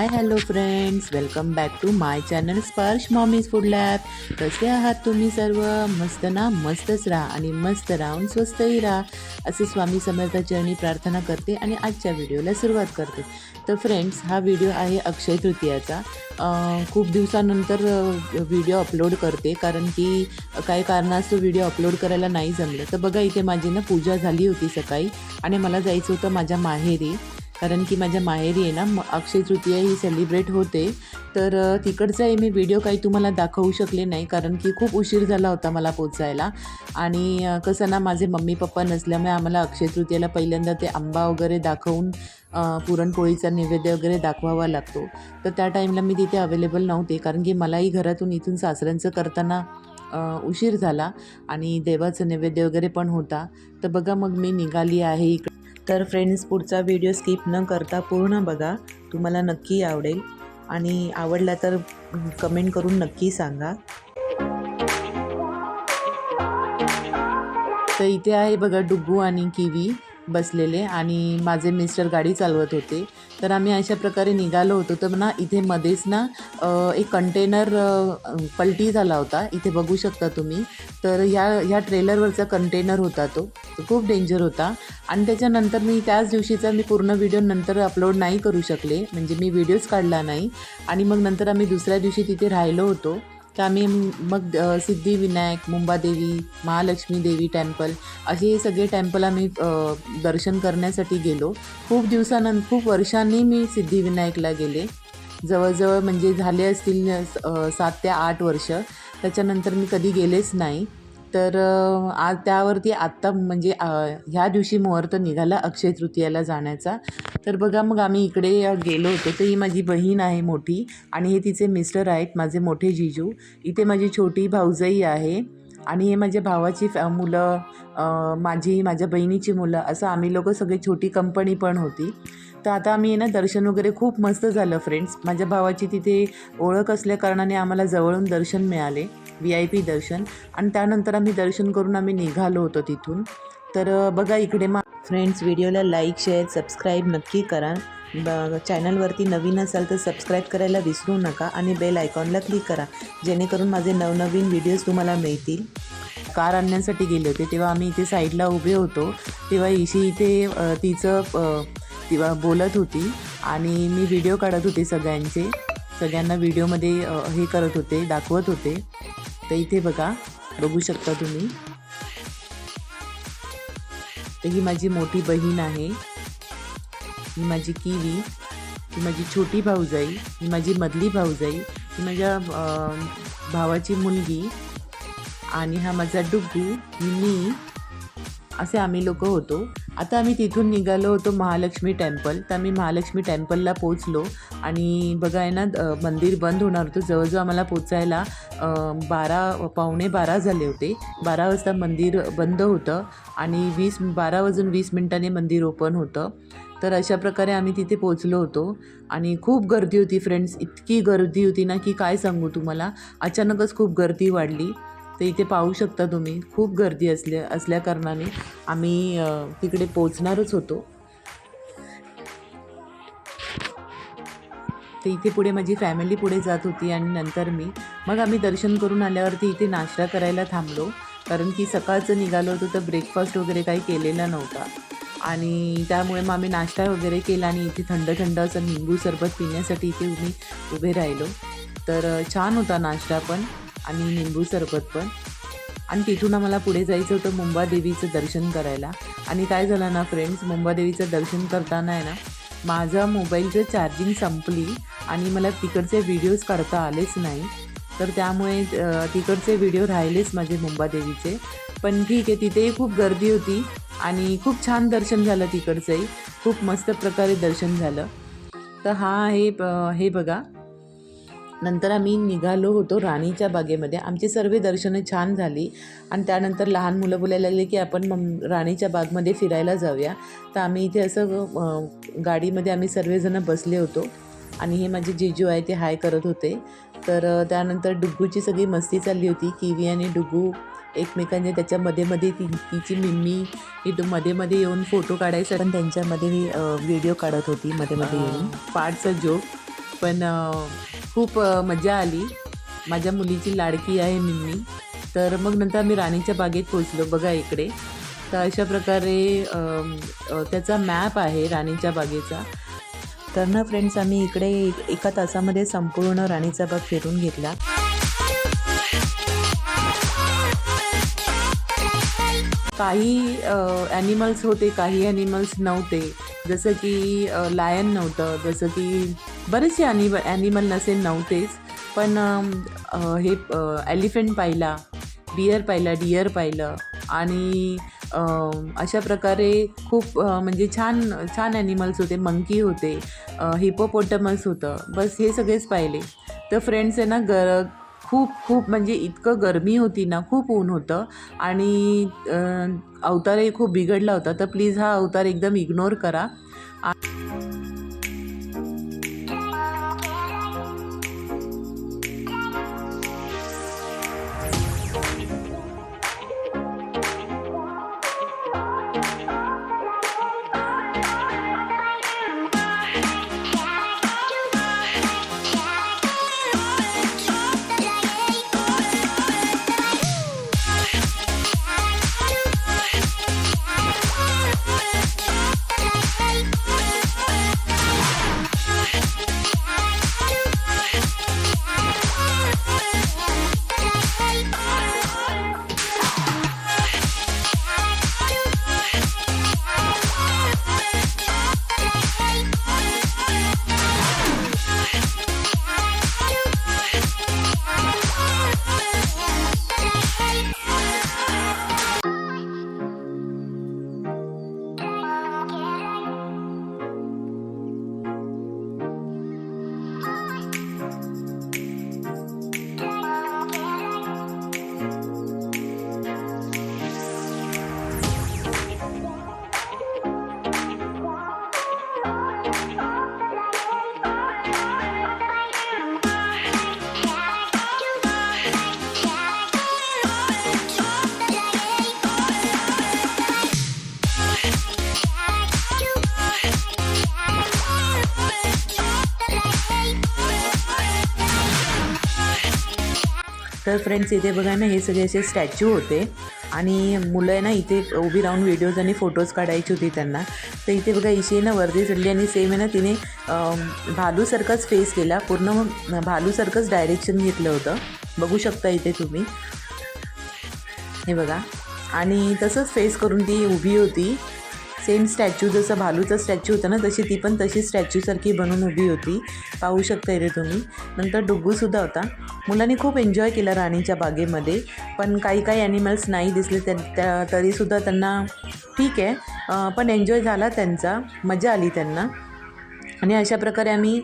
High hello friends, welcome back to my channel Sparsh Mommy's Food Lab. कसे आहात तुम्ही सर्व? मस्त ना? मस्तच राहा आणि मस्त राहून स्वस्तही राहा असे स्वामी समर्थ चरणी प्रार्थना करते आणि आजच्या व्हिडिओला सुरुवात करते. तर फ्रेंड्स, हा व्हिडिओ आहे अक्षय तृतीयाचा. खूप दिवसानंतर व्हिडिओ अपलोड करते, कारण की काही कारणास्तव व्हिडिओ अपलोड करायला नाही जमलं. तर बघा, इथे माझी ना पूजा झाली होती सकाळी आणि मला जायचं होतं माझ्या माहेरी, कारण की माझ्या माहेरी आहे ना अक्षय तृतीया ही सेलिब्रेट होते. तर तिकडचा आहे मी व्हिडिओ काही तुम्हाला दाखवू शकले नाही, कारण की खूप उशीर झाला होता मला पोचायला. आणि कसं ना, माझे मम्मी पप्पा नसल्यामुळे आम्हाला अक्षय तृतीयाला पहिल्यांदा ते आंबा वगैरे दाखवून पुरणपोळीचा नैवेद्य वगैरे दाखवावा लागतो. तर त्या टाईमला मी तिथे अवेलेबल नव्हते, कारण की मलाही घरातून इथून सासऱ्यांचं करताना उशीर झाला आणि देवाचं नैवेद्य वगैरे पण होता. तर बघा, मग मी निघाली आहे इकडे. तर फ्रेंड्स, पुढचा व्हिडिओ स्किप न करता पूर्ण बघा, तुम्हाला नक्की आवडेल आणि आवडला तर कमेंट करून नक्की सांगा. तर इथे आहे बघा डुग्गू आणि किवी बसलेले आणि माझे मिस्टर गाडी चालवत होते. तर आम्ही अशा प्रकारे निघालो होतो. तर ना इथे मध्येच ना एक कंटेनर पलटी झाला होता, इथे बघू शकता तुम्ही. तर ह्या ट्रेलरवरचा कंटेनर होता तो खूप डेंजर होता. आणि त्याच्यानंतर मी त्याच दिवशीचा मी पूर्ण व्हिडिओ नंतर अपलोड नाही करू शकले, म्हणजे मी व्हिडिओच काढला नाही. आणि मग नंतर आम्ही दुसऱ्या दिवशी तिथे राहिलो होतो. तर आम्ही मग सिद्धिविनायक, मुंबादेवी, महालक्ष्मी देवी टेम्पल असे हे सगळे टेम्पल आम्ही दर्शन करण्यासाठी गेलो. खूप वर्षांनी मी सिद्धिविनायकला गेले. जवळजवळ म्हणजे झाले असतील 7 ते 8 वर्ष. त्याच्यानंतर मी कधी गेलेच नाही. तर आज त्यावरती आत्ता म्हणजे ह्या दिवशी मुहूर्त निघाला अक्षय तृतीयाला जाण्याचा. तर बघा, मग आम्ही इकडे गेलो होतो. तर ही माझी बहीण आहे मोठी आणि हे तिचे मिस्टर आहेत, माझे मोठे जीजू. इथे माझी छोटी भाऊजाई आहे आणि हे माझ्या भावाची मुलं, माझ्या बहिणीची मुलं, असं आम्ही लोकं सगळी छोटी कंपनी पण होती. तर आता आम्ही ना दर्शन वगैरे खूप मस्त झालं फ्रेंड्स. माझ्या भावाची तिथे ओळख असल्याकारणाने आम्हाला जवळून दर्शन मिळाले, VIP दर्शन. आणि त्यानंतर आम्ही दर्शन करून आम्ही निघालो होतो तिथून. तर बघा इकडे फ्रेंड्स, व्हिडिओला लाईक, शेअर, सबस्क्राईब नक्की करा. चॅनलवरती नवीन असाल तर सबस्क्राईब करायला विसरू नका आणि बेल आयकॉनला क्लिक करा, जेणेकरून माझे नवनवीन व्हिडिओज तुम्हाला मिळतील. कार आणण्यासाठी गेले होते तेव्हा आम्ही इथे साईडला उभे होतो, तेव्हा इशी इथे तेव्हा बोलत होती आणि मी व्हिडिओ काढत होते सगळ्यांना व्हिडिओमध्ये हे करत होते, दाखवत होते. तर इथे बघू शकता तुम्ही. तर ही माझी मोठी बहीण आहे, ही माझी किवी, ही माझी छोटी भाऊजाई, ही माझी मधली भाऊजाई, ही माझ्या भावाची मुलगी आणि हा माझा डुग्गू, ही मी, असे आम्ही लोक होतो. आता आम्ही तिथून निघालो होतो महालक्ष्मी टेम्पल. तर आम्ही महालक्ष्मी टेम्पलला पोचलो आणि बघा आहे ना मंदिर बंद होणार होतं. जवळजवळ आम्हाला पोचायला 12 झाले होते. 12 वाजता मंदिर बंद होतं आणि 12 वाजून 20 मिनिटांनी मंदिर ओपन होतं. तर अशा प्रकारे आम्ही तिथे पोचलो होतो आणि खूप गर्दी होती फ्रेंड्स. इतकी गर्दी होती ना की काय सांगू तुम्हाला. अचानकच खूप गर्दी वाढली. तर इथे पाहू शकता तुम्ही, खूप गर्दी असल्या कारणाने आम्ही तिकडे पोचणारच होतो. तर इथे पुढे माझी फॅमिली पुढे जात होती आणि नंतर मग आम्ही दर्शन करून आल्यावरती इथे नाश्ता करायला थांबलो, कारण की सकाळचं निघालो होतो तर ब्रेकफास्ट वगैरे काही केलेला नव्हता. आणि त्यामुळे मग आम्ही नाश्ता वगैरे केला आणि इथे थंड असं निंबू सरबत पिण्यासाठी इथे मी उभे राहिलो. तर छान होता नाश्ता पण आणि निंबू सरबत पण. आणि तिथून आम्हाला पुढे जायचं होतं मुंबादेवीचं दर्शन करायला. आणि काय झालं ना फ्रेंड्स, मुंबादेवीचं दर्शन करताना आहे ना माझा मोबाईलचं चार्जिंग संपली आणि मला तिकडचे व्हिडिओज काढता आलेच नाही. तर त्यामुळे तिकडचे व्हिडिओ राहिलेच माझे मुंबादेवीचे. पण ठीक आहे, तिथेही खूप गर्दी होती आणि खूप छान दर्शन झालं तिकडचंही. खूप मस्त प्रकारे दर्शन झालं. तर हा हे बघा. नंतर आम्ही निघालो होतो राणीच्या बागेमध्ये. आमची सर्व दर्शनं छान झाली आणि त्यानंतर लहान मुलं बोलायला लागले की आपण राणीच्या बागमध्ये फिरायला जाऊया. तर आम्ही इथे असं गाडीमध्ये आम्ही सर्वजणं बसले होतो आणि हे माझे जीजू आहे ते हाय करत होते. तर त्यानंतर डुग्गूची सगळी मस्ती चालली होती. किवी आणि डुग्गू एकमेकांचे त्याच्यामध्ये तिची मिम्मी ही मध्ये येऊन फोटो काढायचा, पण त्यांच्यामध्ये व्हिडिओ काढत होती मध्ये येऊन. पार्टचा जोक. पण खूप मजा आली. माझ्या मुलीची लाडकी आहे मिन्नी. तर मग नंतर आम्ही राणीच्या बागेत पोचलो. बघा इकडे. तर अशा प्रकारे त्याचा मॅप आहे राणीच्या बागेचा. तर ना फ्रेंड्स, आम्ही इकडे एका तासामध्ये संपूर्ण राणीचा बाग फिरून घेतला. काही ॲनिमल्स होते, काही ॲनिमल्स नव्हते. जसं की लायन नव्हतं, जसं की बरेचसे ॲनिमल नव्हतेच. पण हे एलिफंट पाहिला, बियर पाहिला, डिअर पाहिलं आणि अशा प्रकारे खूप म्हणजे छान छान ॲनिमल्स होते. मंकी होते, हिपोपोटमस होतं. बस हे सगळेच पाहिले. तर फ्रेंड्स आहे ना, खूप खूप म्हणजे इतकं गरमी होती ना, खूप ऊन होतं आणि अवतारही खूप बिघडला होता. तर प्लीज हा अवतार एकदम इग्नोर करा. तर फ्रेंड्स, इथे बघा ना, हे सगळे असे स्टॅच्यू होते आणि मुलं आहे ना इथे उभी राहून व्हिडिओज आणि फोटोज काढायची होती त्यांना. तर इथे बघा, इशी ना वरती चढली आणि सेम आहे ना तिने भालूसारखाच फेस केला. पूर्ण भालूसारखंच डायरेक्शन घेतलं होतं. बघू शकता इथे तुम्ही, हे बघा. आणि तसंच फेस करून ती उभी होती. सेम स्टॅच्यू, जसं भालूचा स्टॅच्यू होता ना, तशी ती पण तशी स्टॅच्यूसारखी बनून उभी होती. पाहू शकता इथे तुम्ही. नंतर डुग्गूसुद्धा होता. मुलांनी खूप एन्जॉय केला राणीच्या बागेमध्ये. पण काही काही ॲनिमल्स नाही दिसले तरीसुद्धा त्यांना ठीक आहे, पण एन्जॉय झाला त्यांचा, मजा आली त्यांना. आणि अशा प्रकारे आम्ही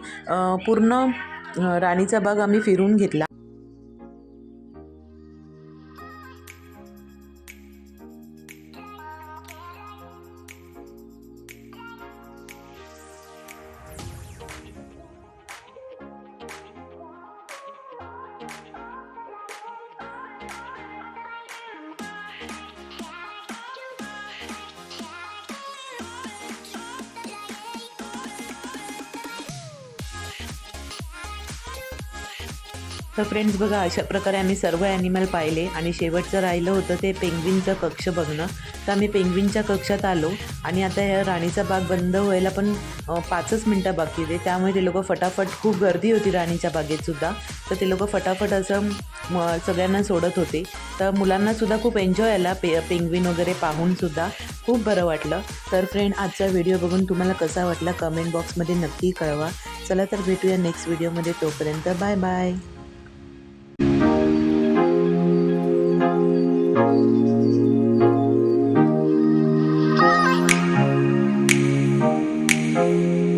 पूर्ण राणीचा बाग आम्ही फिरून घेतला. तर फ्रेंड्स बघा, अशा प्रकारे आम्ही सर्व ॲनिमल पाहिले आणि शेवटचं राहिलं होतं ते पेंग्विनचं कक्ष बघणं. तर आम्ही पेंग्विनच्या कक्षात आलो आणि आता ह्या राणीचा बाग बंद व्हायला पण 5च मिनटं बाकी होते. त्यामुळे ते लोकं फटाफट, खूप गर्दी होती राणीच्या बागेतसुद्धा, तर ते लोकं फटाफट असं सगळ्यांना सोडत होते. तर मुलांनासुद्धा खूप एन्जॉय आला पेंग्विन वगैरे पाहूनसुद्धा खूप बरं वाटलं. तर फ्रेंड, आजचा व्हिडिओ बघून तुम्हाला कसा वाटला कमेंट बॉक्समध्ये नक्की कळवा. चला तर भेटूया नेक्स्ट व्हिडिओमध्ये. तोपर्यंत बाय बाय. Thank you.